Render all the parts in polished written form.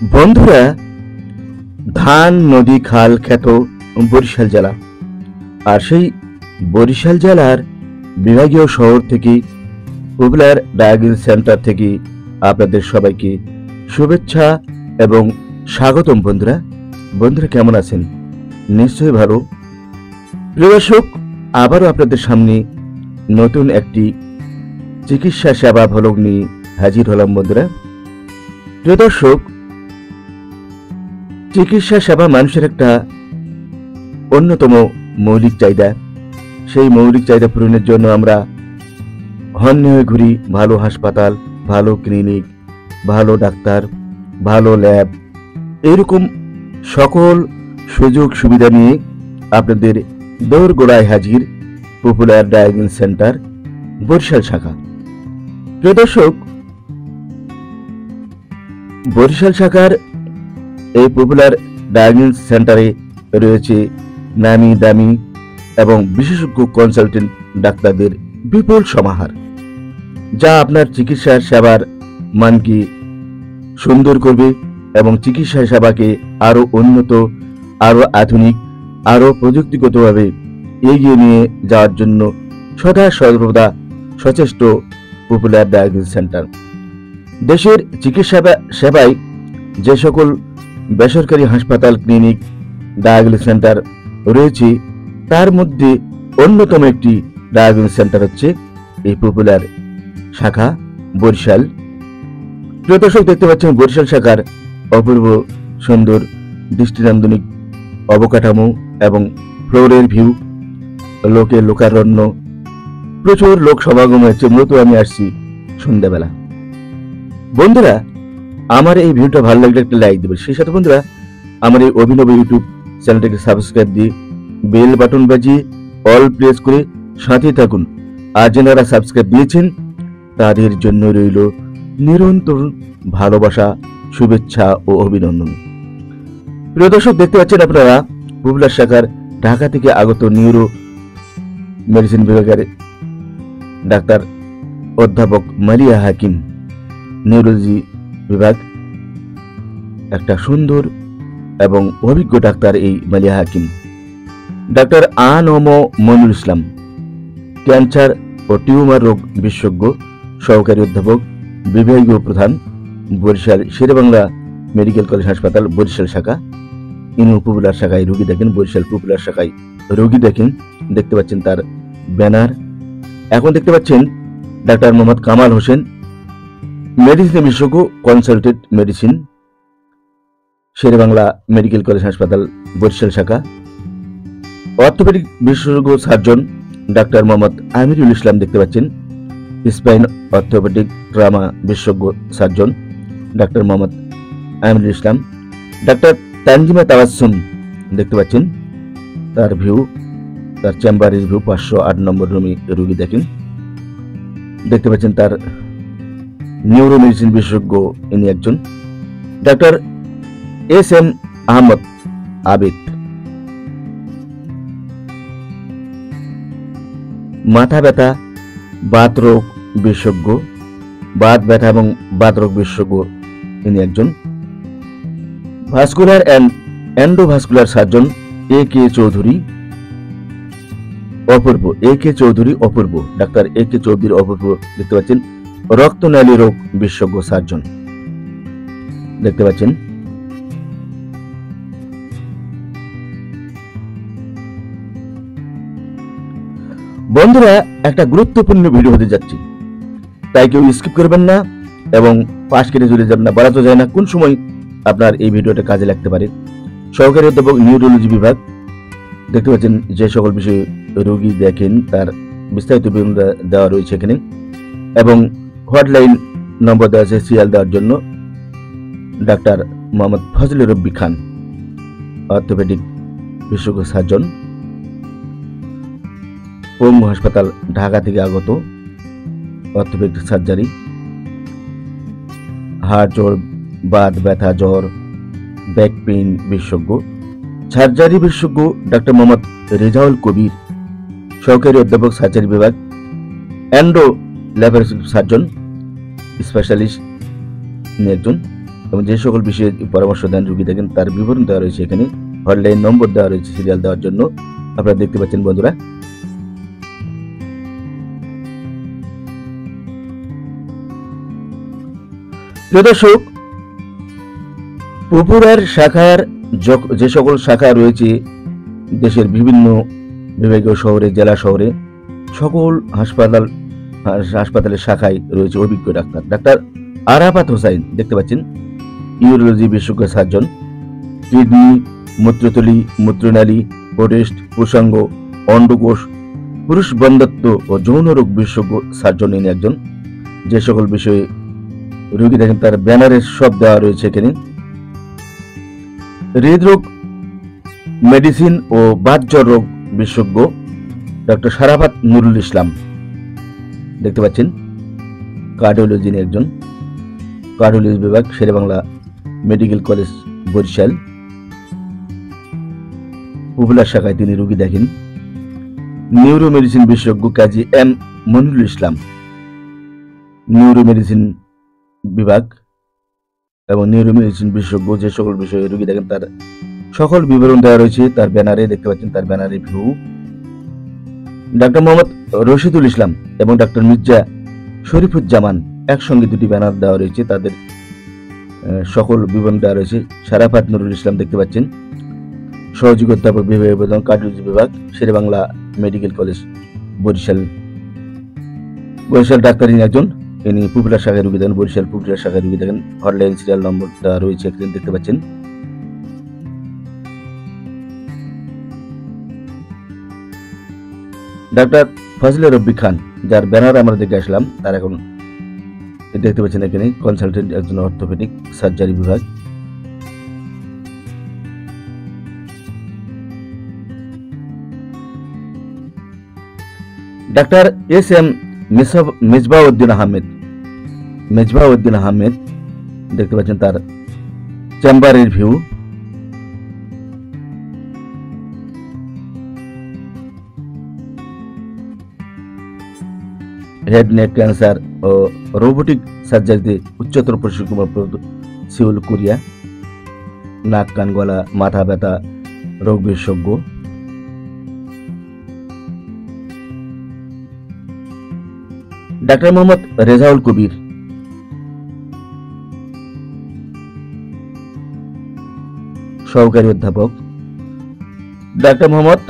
বন্ধুরা, ধান নদী খাল খ্যাত বরিশাল জেলা, আর সেই বরিশাল জেলার বিভাগীয় শহর থেকে পপুলার ডায়াগনস্টিক সেন্টার থেকে আপনাদের সবাইকে শুভেচ্ছা এবং স্বাগতম। বন্ধুরা কেমন আছেন? নিশ্চয়ই ভালো। প্রিয় দর্শক, আবারও আপনাদের সামনে নতুন একটি চিকিৎসা সেবা ভ্লগ নিয়ে হাজির হলাম। বন্ধুরা, প্রিয় দর্শক, চিকিৎসা সেবা মানুষের একটা অন্যতম মৌলিক চাহিদা। সেই মৌলিক চাহিদা পূরণের জন্য আমরা হন্যে হয়ে ঘুরি ভালো হাসপাতাল, ভালো ক্লিনিক, ভালো ডাক্তার, ভালো ল্যাব, এরকম সকল সুযোগ সুবিধা নিয়ে আপনাদের দোরগোড়ায় হাজির পপুলার ডায়াগনস্টিক সেন্টার বরিশাল শাখা। প্রিয় দর্শক, বরিশাল শাখার এই পপুলার ডায়াগনস্টিক সেন্টারে রয়েছে নামি দামি এবং বিশেষজ্ঞ কনসালটেন্ট ডাক্তারদের বিপুল সমাহার, যা আপনার চিকিৎসা সেবার মানকে সুন্দর করবে এবং চিকিৎসা সেবাকে আরো উন্নত, আরো আধুনিক, আরো প্রযুক্তিগতভাবে এগিয়ে নিয়ে যাওয়ার জন্য সদা সর্বদা সচেষ্ট পপুলার ডায়াগনস্টিক সেন্টার। দেশের চিকিৎসা সেবায় যে সকল বেসরকারি হাসপাতাল, ক্লিনিক, ডায়াগনস্টিক সেন্টার রয়েছে, তার মধ্যে অন্যতম একটি ডায়াগনস্টিক সেন্টার হচ্ছে এই পপুলার শাখা বরিশাল। প্রিয় দর্শক, দেখতে পাচ্ছেন বরিশাল শাখার অপূর্ব সুন্দর দৃষ্টিনন্দনিক অবকাঠামো এবং ফ্লোরের ভিউ, লোকের লোকারণ্য, প্রচুর লোক সমাগম হয়েছে। মূলত আমি আসছি সন্ধ্যাবেলা। বন্ধুরা, আমার এই ভিডিওটা ভালো লাগলে একটা লাইক দেবেন। সেই সাথে বন্ধুরা, আমার এই অভিনব ইউটিউব চ্যানেলটাকে সাবস্ক্রাইব দিয়ে বেল বাটন বাজিয়ে অল প্রেস করে সাথে থাকুন। আর যারা সাবস্ক্রাইব দিয়েছেন তাদের জন্য রইল নিরন্তর ভালোবাসা, শুভেচ্ছা ও অভিনন্দন। প্রিয় দর্শক, দেখতে পাচ্ছেন আপনারা পপুলার শাখার ঢাকা থেকে আগত নিউরো মেডিসিন বিভাগের ডাক্তার অধ্যাপক মালিয়া হাকিম, নিউরোলজি বিভাগ, একটা সুন্দর এবং অভিজ্ঞ ডাক্তার এই মালিয়া হাকিম। ডাক্তার আ.ন.ম মনিরুল ইসলাম, ক্যান্সার ও টিউমার রোগ বিশেষজ্ঞ, সহকারী অধ্যাপক, বিভাগীয় প্রধান, বরিশাল শেরেবাংলা মেডিকেল কলেজ হাসপাতাল বরিশাল শাখা। ইনি পপুলার শাখায় রোগী দেখেন, বরিশাল পপুলার শাখায় রোগী দেখেন। দেখতে পাচ্ছেন তার ব্যানার। এখন দেখতে পাচ্ছেন ডাক্তার মোহাম্মদ কামাল হোসেন, মেডিসিন বিশেষজ্ঞ, consultant medicine, Sherebangla medical college হাসপাতাল বরিশাল শাখা। অর্থোপেডিক বিশেষজ্ঞ সার্জন ডাক্তার মোহাম্মদ আমিরুল ইসলাম, দেখতে পাচ্ছেন স্পাইন অর্থোপেডিক ট্রামা বিশেষজ্ঞ সার্জন ডাক্তার মোহাম্মদ আমিরুল ইসলাম। ডাক্তার তানজিমা তাবাসসুম, দেখতে পাচ্ছেন তার ভিউ, তার চেম্বারের ভিউ, 508 নম্বর রুমে রোগী দেখেন। দেখতে পাচ্ছেন তার নিউরো মেডিসিন বিশেষজ্ঞ, ইনি একজন ডাক্তার এস.এম. আহমদ আবেদ। মাথা ব্যথা, বাত রোগ বিশেষজ্ঞ, বাত ব্যথা এবং বাত রোগ বিশেষজ্ঞ, ইনি একজন vascular and endovascular surgeon A K. Chowdhury Apurba, A K. Chowdhury Apurba, ডাক্তার এ.কে. চৌধুরী অপূর্ব। দেখতে পাচ্ছেন রক্তনালী রোগ বিশেষজ্ঞ সার্জন, দেখতে পাচ্ছেন। বন্ধুরা, একটা গুরুত্বপূর্ণ ভিডিও হতে যাচ্ছে, তাই কেউ স্কিপ করবেন না এবং পাশ কেটে চলে যাবেন না। বলা তো যায় না কোন সময় আপনার এই ভিডিওটা কাজে লাগতে পারে। সহকারী অধ্যাপক নিউরোলজি বিভাগ, দেখতে পাচ্ছেন যে সকল বিষয়ে রোগী দেখেন তার বিস্তারিত বিবরণ দেওয়া রয়েছে এখানে, এবং হটলাইন নম্বর দেওয়া আছে সিরিয়াল দেওয়ার জন্য। ডাক্তার মোহাম্মদ ফজলে রব্বি খান, অর্থোপেডিক বিশেষজ্ঞ সার্জন, পঙ্গু হাসপাতাল ঢাকা থেকে আগত, অর্থোপেডিক সার্জারি, হাড় জোড়, বাত ব্যথা, জ্বর, ব্যাক পেইন বিশেষজ্ঞ, সার্জারি বিশেষজ্ঞ ডাক্তার মোহাম্মদ রেজাউল কবির, সহকারী অধ্যাপক সার্জারি বিভাগ, এন্ডো ল্যাপারোস্কোপি সার্জন স্পেশালিস্ট, একজন এবং যে সকল বিষয়ে পরামর্শ দেন রোগী দেখেন তার বিবরণ দেওয়া রয়েছে এখানে। হটলাইন নম্বর দেওয়া রয়েছে সিরিয়াল দেওয়ার জন্য, আপনারা দেখতে পাচ্ছেন বন্ধুরা। প্রিয় দর্শক, পপুলার শাখার যে সকল শাখা রয়েছে দেশের বিভিন্ন বিভাগীয় শহরে, জেলা শহরে, সকল হাসপাতালের শাখায় রয়েছে অভিজ্ঞ ডাক্তার। ডাক্তার আরাফাত হোসাইন দেখতে পাচ্ছেন, ইউরোলজি বিশেষজ্ঞ সার্জন, কিডনি, মূত্রথলি, মূত্রনালী, প্রোস্টেট, প্রসঙ্গ, অন্ডকোষ, পুরুষ বন্ধ্যত্ব ও যৌন রোগ বিশেষজ্ঞ সার্জন ইনি একজন। যে সকল বিষয়ে রোগী দেখেন তার ব্যানারের সব দেওয়া রয়েছে এখানে। হৃদরোগ মেডিসিন ও বাতজ্বর রোগ বিশেষজ্ঞ ডক্টর শারাফাত নুরুল ইসলাম দেখতে পাচ্ছেন, কার্ডিওলজি একজন, কার্ডিওলজি বিভাগ, Sherebangla medical college Barishal, popular শাখায় তিনি রোগী দেখেন। নিউরো মেডিসিন বিশেষজ্ঞ Kazi M Monirul Islam, neuro medicine বিভাগ এবং নিউরো মেডিসিন বিশেষজ্ঞ, যে সকল বিষয়ে রোগী দেখেন তার সকল বিবরণ দেওয়া রয়েছে তার ব্যানারে, দেখতে পাচ্ছেন তার ব্যানারে ভিউ। ডাক্তার মোহাম্মদ রশিদুল ইসলাম এবং ডাক্তার মির্জা শরীফুজ্জামান একসঙ্গে দুটি ব্যানার দেওয়া রয়েছে, তাদের সকল বিবরণ দেওয়া রয়েছে। শারাফাত নুরুল ইসলাম দেখতে পাচ্ছেন, সহযোগী অধ্যাপক বিভাগীয় প্রধান, কার্ডিওলজি বিভাগ, শেরেবাংলা মেডিকেল কলেজ বরিশাল। বরিশাল ডাক্তার ইনি একজন, ইনি পপুলার শাখায় রোগী দেখেন, বরিশাল পপুলার শাখায় রোগী দেখেন। হটলাইন সিরিয়াল নম্বরটা রয়েছে এখানে দেখতে পাচ্ছেন। ডাক্তার ফজলে রব্বি খান, যার ব্যানার আমরা দেখে আসলাম, তার এখন দেখতে পাচ্ছেন এখানে কনসালটেন্ট একজন, অর্থোপেডিক সার্জারি বিভাগ। ডাক্তার এস এম মেজবাউদ্দিন আহমেদ দেখতে পাচ্ছেন তার চেম্বারের ভিউ। হেড নেক ক্যান্সার ও রোবোটিক সার্জারিতে উচ্চতর প্রশিক্ষণপ্রাপ্ত সিউল কোরিয়া, নাক কান গলা মাথা ব্যথা রোগ বিশেষজ্ঞ। ডাক্তার মোহাম্মদ রেজাউল কবির, সহকারী অধ্যাপক। ডাক্তার মোহাম্মদ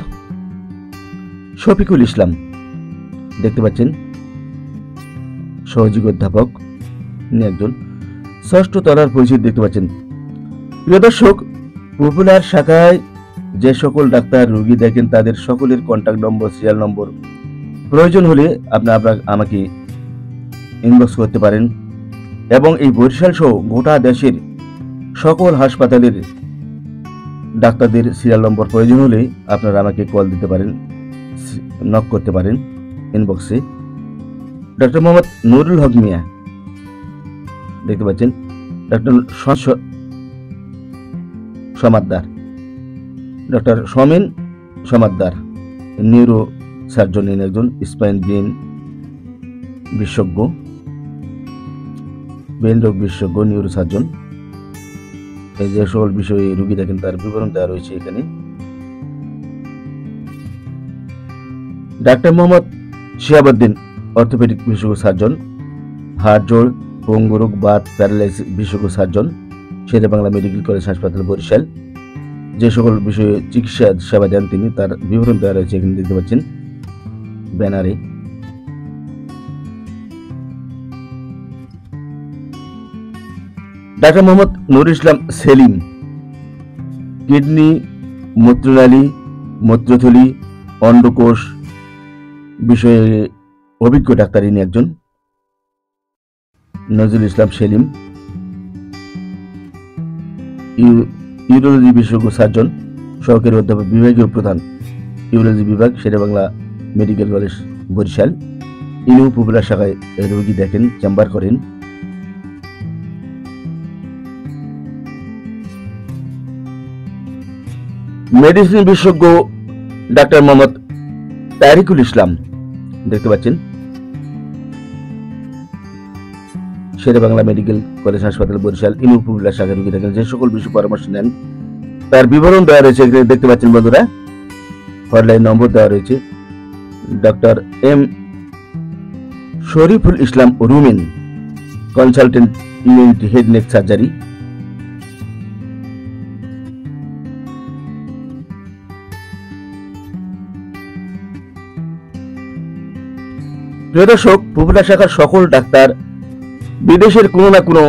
শফিকুল ইসলাম দেখতে পাচ্ছেন, সহযোগী অধ্যাপক ইনি একজন। ষষ্ঠ তলার পরিচিত দেখতে পাচ্ছেন। প্রিয় দর্শক, পপুলার শাখায় যে সকল ডাক্তার রোগী দেখেন তাদের সকলের কন্ট্যাক্ট নম্বর, সিরিয়াল নম্বর প্রয়োজন হলে আপনারা আমাকে ইনবক্স করতে পারেন, এবং এই বরিশাল সহ গোটা দেশের সকল হাসপাতালের ডাক্তারদের সিরিয়াল নম্বর প্রয়োজন হলে আপনারা আমাকে কল দিতে পারেন, নক করতে পারেন ইনবক্সে। ডক্টর মোহাম্মদ নুরুল হক মিয়া দেখতে পাচ্ছেন, doctor Samaddar, doctor সমিন Samaddar, neuro surgeon একজন, স্পাইন ব্রেন বিশেষজ্ঞ, ব্রেন রোগ বিশেষজ্ঞ, নিউরো সার্জন। এই যে সকল বিষয়ে রোগী দেখেন তার বিবরণ দেওয়া রয়েছে এখানে। ডাক্তার মোহাম্মদ শিহাবুদ্দিন, অর্থোপেডিক বিশেষজ্ঞ সার্জন, হাড় জোড়, পঙ্গু রোগ, বাত, প্যারালাইসিস বিশেষজ্ঞ সার্জন, শেরেবাংলা মেডিকেল কলেজ হাসপাতাল বরিশাল। যে সকল বিষয়ে চিকিৎসা সেবা দেন তিনি, তার বিবরণ দেওয়া রয়েছে এখানে দেখতে পাচ্ছেন ব্যানারে। ডাক্তার মোহাম্মদ নুরুল ইসলাম সেলিম, কিডনি, মূত্রনালী, মূত্রথলি, অন্ডকোষ বিষয়ে অভিজ্ঞ ডাক্তার ইনি একজন। নজরুল ইসলাম সেলিম, ইউরোলজি বিশেষজ্ঞ সার্জন, সহকারী অধ্যাপক বিভাগীয় প্রধান, ইউরোলজি বিভাগ, শেরেবাংলা মেডিকেল কলেজ বরিশাল। ইনিও পপুলার শাখায় রোগী দেখেন, চেম্বার করেন। মেডিসিন বিশেষজ্ঞ ডাক্তার মোহাম্মদ তারিকুল ইসলাম দেখতে পাচ্ছেন, শেরে বাংলা মেডিকেল কলেজ হাসপাতাল বরিশাল ইনু উপজেলা শাখায় রোগী দেখেন। যে সকল বিষয় পরামর্শ নেন তার বিবরণ দেওয়া রয়েছে, এখানে দেখতে পাচ্ছেন বন্ধুরা। হটলাইন নম্বর দেওয়া রয়েছে। Doctor M Shariful Islam Rumin, consultant, unit head neck surgery. প্রিয় দর্শক, পপুলার শাখার সকল ডাক্তার বিদেশের কোনো না কোনো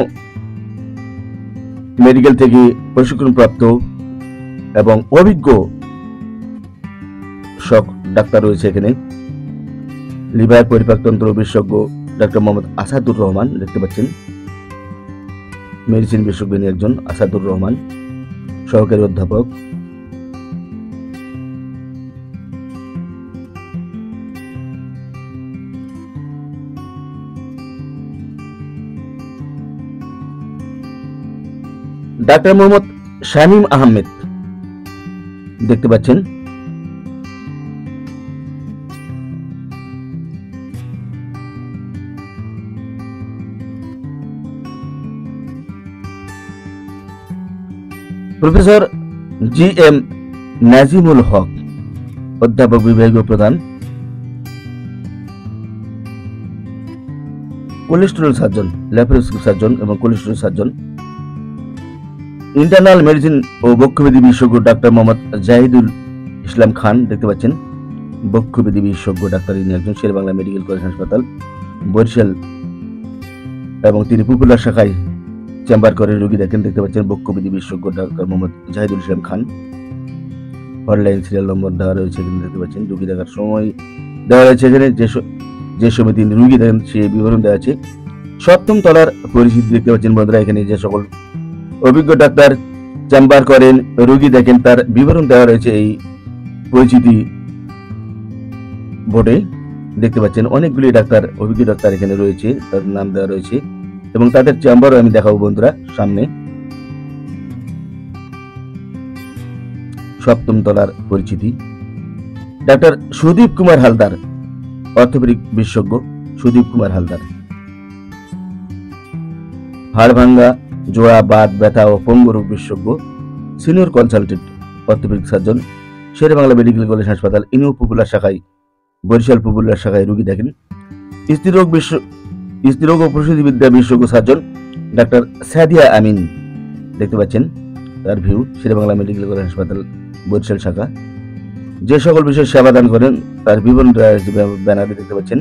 মেডিকেল থেকে প্রশিক্ষণপ্রাপ্ত এবং অভিজ্ঞ সব ডাক্তার রয়েছে এখানে। লিভার পরিপাকতন্ত্র বিশেষজ্ঞ ডক্টর মোহাম্মদ আসাদুর রহমান, দেখতে পাচ্ছেন মেডিসিন বিশেষজ্ঞ একজন আসাদুর রহমান, সহকারী অধ্যাপক। ডাক্তার মোহাম্মদ শামীম আহমেদ, দেখতে পাচ্ছেন। প্রফেসর জি এম নাজিমুল হক, অধ্যাপক, বিভাগীয় প্রধান, কোলেস্টেরল সার্জন, ল্যাপারোস্কোপি সার্জন এবং কোলেস্টেরল সার্জন। ইন্টারনাল মেডিসিন ও বক্ষব্যাধি বিশেষজ্ঞ ডাক্তার মোহাম্মদ জাহিদুল ইসলাম খান, দেখতে পাচ্ছেন বক্ষব্যাধি বিশেষজ্ঞ ডাক্তার, ইনি একজন শের বাংলা মেডিকেল কলেজ হাসপাতাল বরিশাল এবং তিনি পপুলার শাখায় চেম্বার করে রোগী দেখেন। দেখতে পাচ্ছেন বক্ষব্যাধি বিশেষজ্ঞ doctor Mohammad Zahidul Islam Khan. Hotline serial number দেওয়া রয়েছে, দেখতে পাচ্ছেন রোগী দেখার সময় দেওয়া রয়েছে এখানে। যে সময় তিনি রোগী দেখেন সেই বিবরণ দেওয়া আছে। সপ্তম তলার পরিচিতি দেখতে পাচ্ছেন বন্ধুরা, এখানে যে সকল অভিজ্ঞ ডাক্তার চেম্বার করেন, রোগী দেখেন, তার বিবরণ দেওয়া রয়েছে এই পরিচিতি বোর্ডে। দেখতে পাচ্ছেন অনেকগুলি ডাক্তার, অভিজ্ঞ ডাক্তার এখানে রয়েছে, তাদের নাম দেওয়া রয়েছে এবং তাদের চেম্বারও আমি দেখাবো বন্ধুরা সামনে। সপ্তম তলার পরিচিতি ডাক্তার সুদীপ কুমার হালদার, অর্থোপেডিক বিশেষজ্ঞ সুদীপ কুমার হালদার। হাড় ভাঙ্গা, জোড়া, বাত, ব্যথা ও পঙ্গু রোগ বিশেষজ্ঞ, সিনিয়র কনসালটেন্ট, অর্থোপেডিক সার্জন, শের বাংলা মেডিকেল কলেজ হাসপাতাল ইনু পপুলার শাখায় বরিশাল পপুলার শাখায় রোগী দেখেন। স্ত্রীরোগ ও প্রসূতিবিদ্যা বিশেষজ্ঞ সার্জন ডাক্তার সাদিয়া আমিন, দেখতে পাচ্ছেন তার ভিউ, শের বাংলা মেডিকেল কলেজ হাসপাতাল বরিশাল শাখা। যে সকল বিষয়ে সেবা দান করেন তার বিবরণ ব্যানারে দেখতে পাচ্ছেন।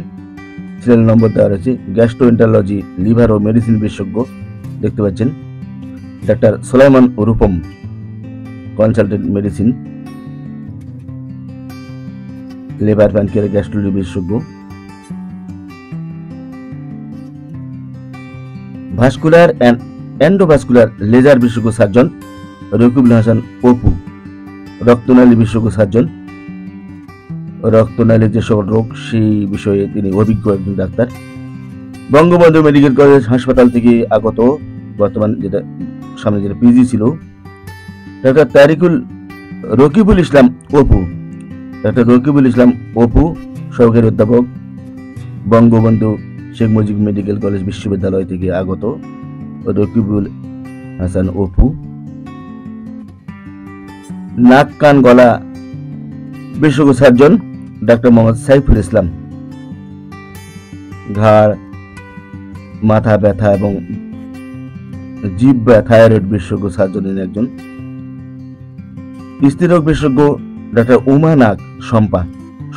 সিরিয়াল নম্বর দেওয়া রয়েছে। গ্যাস্ট্রোএন্টারোলজি, লিভার ও মেডিসিন বিশেষজ্ঞ, দেখতে পাচ্ছেন doctor Sulaiman Rupam, consultant medicine, liver, pancreas, gastrology বিশেষজ্ঞ। ভাস্কুলার অ্যান্ড এন্ডোভাস্কুলার লেজার বিশেষজ্ঞ সার্জন রকিবুল হাসান অপু, রক্তনালী বিশেষজ্ঞ সার্জন, রক্তনালীর যে সকল রোগ সেই বিষয়ে তিনি অভিজ্ঞ একজন ডাক্তার। বঙ্গবন্ধু মেডিকেল কলেজ হাসপাতাল থেকে আগত, বর্তমান যেটা সামনে যেটা পিজি ছিল, ডাক্তার রকিবুল ইসলাম অপু, ডাক্তার রকিবুল ইসলাম অপু, সহকারী অধ্যাপক, বঙ্গবন্ধু শেখ মুজিব মেডিকেল কলেজ বিশ্ববিদ্যালয় থেকে আগত রকিবুল হাসান অপু। নাক, কান, গলা বিশেষজ্ঞ সার্জন ডাক্তার মোহাম্মদ সাইফুল ইসলাম। ঘাড়, মাথা ব্যথা এবং জিহ্বা, থাইরয়েড বিশেষজ্ঞ সার্জন একজন। স্ত্রীরোগ বিশেষজ্ঞ ডাক্তার উমা নাগ শম্পা,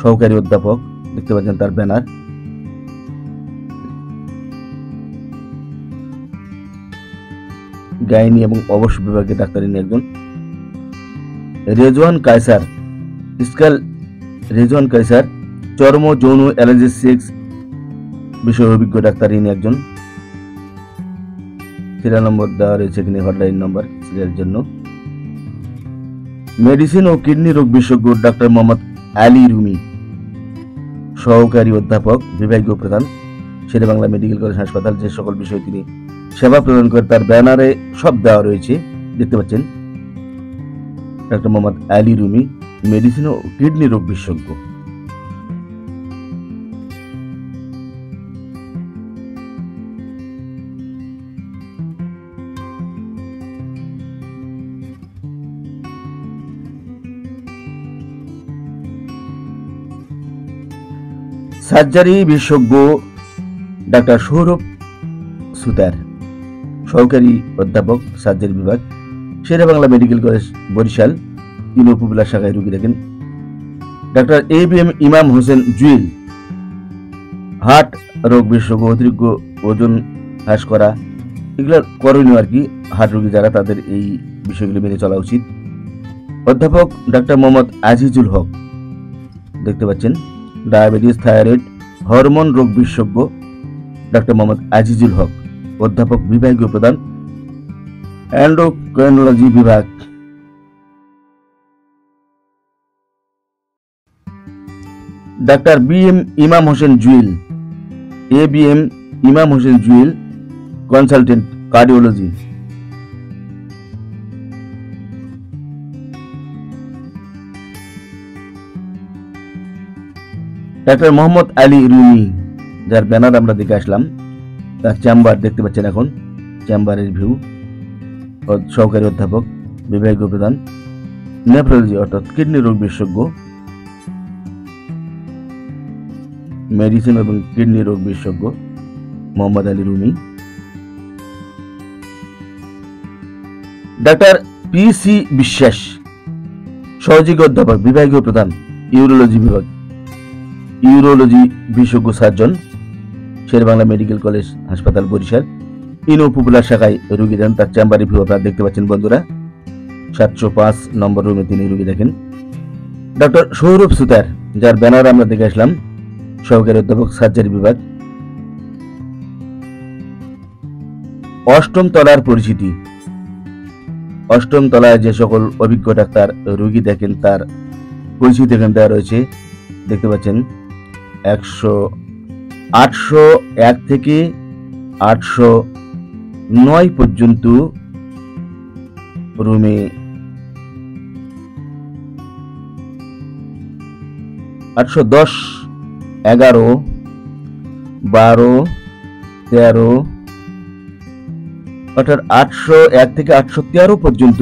সহকারী অধ্যাপক, দেখতে পাচ্ছেন তার ব্যানার। গাইনি এবং অবশ্য বিভাগের ডাক্তার একজন। রেজওয়ান কায়সার, চর্ম, যৌন, অ্যালার্জি, সেক্স বিষয়ে অভিজ্ঞ ডাক্তার একজন। সিরিয়াল নম্বর দেওয়া রয়েছে এখানে, হটলাইন নম্বর সিরিয়াল জন্য। মেডিসিন ও কিডনি রোগ বিশেষজ্ঞ ডাক্তার মোহাম্মদ আলী রুমি, সহকারী অধ্যাপক, বিভাগীয় প্রধান, শের বাংলা মেডিকেল কলেজ হাসপাতাল। যে সকল বিষয়ে তিনি সেবা প্রদান করেন তার ব্যানারে সব দেওয়া রয়েছে, দেখতে পাচ্ছেন ডাক্তার মোহাম্মদ আলী রুমি, মেডিসিন ও কিডনি রোগ বিশেষজ্ঞ। সার্জারি বিশেষজ্ঞ ডাক্তার সৌরভ সুতার, সহকারী অধ্যাপক, সার্জারি বিভাগ, শেরেবাংলা মেডিকেল কলেজ বরিশাল, 3 উপজেলা শাখায় রোগী দেখেন। ডাক্তার ABM ইমাম হোসেন জুয়েল, হার্ট রোগ বিশেষজ্ঞ, অতিরিক্ত ওজন হ্রাস করা, এগুলো করণীয় আর কি। হার্ট রোগী যারা, তাদের এই বিষয়গুলি মেনে চলা উচিত। অধ্যাপক ডাক্তার মোহাম্মদ আজিজুল হক, দেখতে পাচ্ছেন, ডায়াবেটিস, থাইরয়েড, হরমোন রোগ বিশেষজ্ঞ ডাক্তার মোহাম্মদ আজিজুল হক, অধ্যাপক, বিভাগীয় প্রধান, এন্ডোক্রাইনোলজি বিভাগ। ডাক্তার BM ইমাম হোসেন জুয়েল, ABM ইমাম Hossain Jewel, consultant, cardiology. Doctor Mohammad Ali Rumi, যার ব্যানার আমরা দেখে আসলাম, তার চেম্বার দেখতে পাচ্ছেন এখন, চেম্বারের ভিউ। সহকারী অধ্যাপক, বিভাগীয় প্রধান, নেফ্রোলজি অর্থাৎ কিডনি রোগ বিশেষজ্ঞ, মেডিসিন এবং কিডনি রোগ বিশেষজ্ঞ মোহাম্মদ আলী রুমি। ডাক্তার PC বিশ্বাস, সহযোগী অধ্যাপক, বিভাগীয় প্রধান, ইউরোলজি বিভাগ, ইউরোলজি বিশেষজ্ঞ সার্জন, শেরেবাংলা মেডিকেল কলেজ হাসপাতাল বরিশাল, 3 উপজেলা শাখায় রোগী দেন। তার চেম্বার রিভিউ আপনারা দেখতে পাচ্ছেন বন্ধুরা, 705 নম্বর রুমে তিনি রোগী দেখেন। ডক্টর সৌরভ সুতার, যার ব্যানার আমরা দেখে আসলাম, সহকারী অধ্যাপক, সার্জারি বিভাগ। 8ম তলার পরিচিতি, 8ম তলায় যে সকল অভিজ্ঞ ডাক্তার রোগী দেখেন তার পরিচিতি এখানে দেওয়া রয়েছে, দেখতে পাচ্ছেন। 801 থেকে 809 পর্যন্ত রুমে 810, 11, 12, 13, অর্থাৎ 801 থেকে 813 পর্যন্ত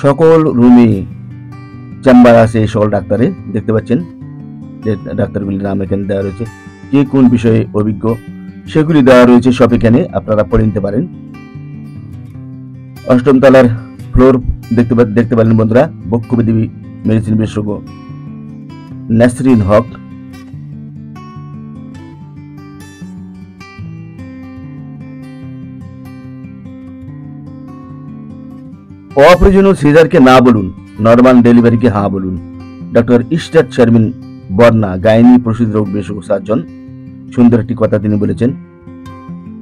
সকল রুমে চেম্বার আছে এই সকল ডাক্তারে, দেখতে পাচ্ছেন যে ডাক্তারগুলির নাম এখানে দেওয়া রয়েছে, কে কোন বিষয়ে অভিজ্ঞ সেগুলি দেওয়া রয়েছে, সব এখানে আপনারা পড়ে নিতে পারেন। 8ম তলার ফ্লোর দেখতে পারেন বন্ধুরা, বক্ষব্যাধি মেডিসিন বিশেষজ্ঞ নাসরিন হক। অপ্রয়োজনীয় সিজারকে না বলুন, নরমাল ডেলিভারিকে হ্যাঁ বলুন। ডক্টর ইশরাত শারমিন বর্ণা, গাইনি প্রসূতি রোগ বিশেষজ্ঞ সার্জন, সুন্দর একটি কথা তিনি বলেছেন,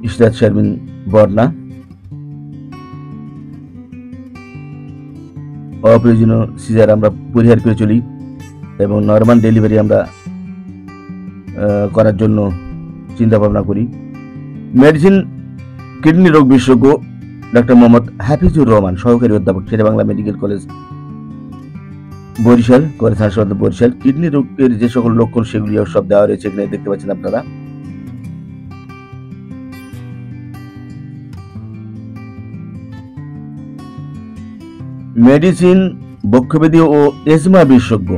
ইশরাত শারমিন বর্ণা। অপ্রয়োজনীয় সিজার আমরা পরিহার করে চলি এবং নরমাল ডেলিভারি আমরা করার জন্য চিন্তা ভাবনা করি। মেডিসিন কিডনি রোগ বিশেষজ্ঞ ডক্টর মোহাম্মদ হাফিজুর রহমান, সহকারী অধ্যাপক, Sherebangla medical college Barishal, college হাসপাতাল বরিশাল। কিডনি রোগের যে সকল লক্ষণ সেগুলি সব দেওয়া রয়েছে এখানে, দেখতে পাচ্ছেন আপনারা। মেডিসিন বক্ষব্যাধি ও এজমা বিশেষজ্ঞ,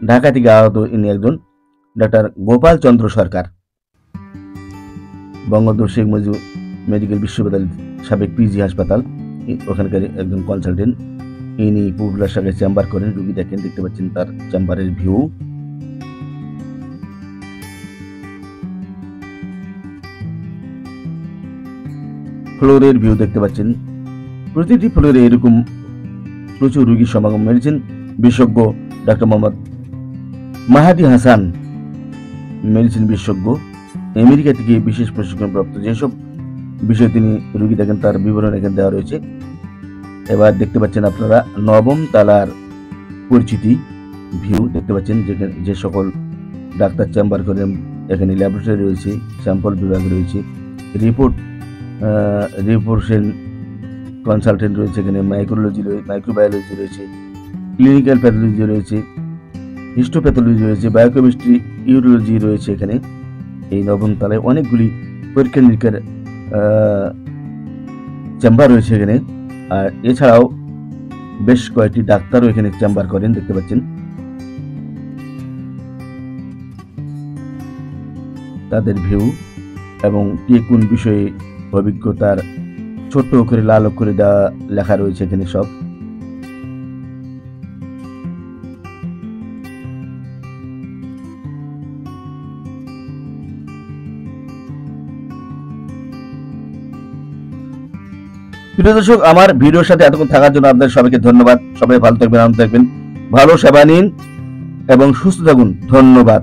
ঢাকা থেকে আগত ইনি একজন ডাক্তার গোপাল চন্দ্র সরকার, বঙ্গবন্ধু শেখ মুজিব মেডিকেল বিশ্ববিদ্যালয় সাবেক PG হাসপাতাল, ওখানকার একজন কনসালটেন্ট। ইনি পপুলার শাখায় চেম্বার করেন, রোগী দেখেন, দেখতে পাচ্ছেন তার চেম্বারের ভিউ। ফ্লোরের ভিউ দেখতে পাচ্ছেন, প্রতিটি ফ্লোরে এরকম প্রচুর রোগীর সমাগম। মেডিসিন বিশেষজ্ঞ ডাক্তার মোহাম্মদ মাহাদি হাসান, মেডিসিন বিশেষজ্ঞ, আমেরিকা থেকে বিশেষ প্রশিক্ষণপ্রাপ্ত, যেসব বিষয়ে তিনি রোগী দেখেন তার বিবরণ এখানে দেওয়া রয়েছে। এবার দেখতে পাচ্ছেন আপনারা 9ম তলার পরিচিতি ভিউ, দেখতে পাচ্ছেন যেখানে যে সকল ডাক্তার চেম্বার করেন। এখানে ল্যাবরেটরি রয়েছে, স্যাম্পল বিভাগ রয়েছে, রিপোর্টেশন কনসালটেন্ট রয়েছে, এখানে মাইক্রোলজি মাইক্রোবায়োলজি রয়েছে, ক্লিনিক্যাল প্যাথোলজি রয়েছে, হিস্টোপ্যাথোলজি রয়েছে, বায়োকেমিস্ট্রি, ইউরোলজি রয়েছে। এখানে এই 9ম তলায় অনেকগুলি পরীক্ষা নিরীক্ষার চেম্বার রয়েছে এখানে। আর এছাড়াও বেশ কয়েকটি ডাক্তারও এখানে চেম্বার করেন, দেখতে পাচ্ছেন। তাদের ভিউ এবং কে কোন বিষয়ে অভিজ্ঞতার ছোট্ট করে লাল অক্ষরে দেওয়া লেখা রয়েছে এখানে সব। প্রিয় দর্শক, আমার ভিডিওর সাথে এতক্ষণ থাকার জন্য আপনাদের সবাইকে ধন্যবাদ। সবাই ভালো থাকবেন, আনন্দ থাকবেন, ভালো সেবা নিন এবং সুস্থ থাকুন। ধন্যবাদ।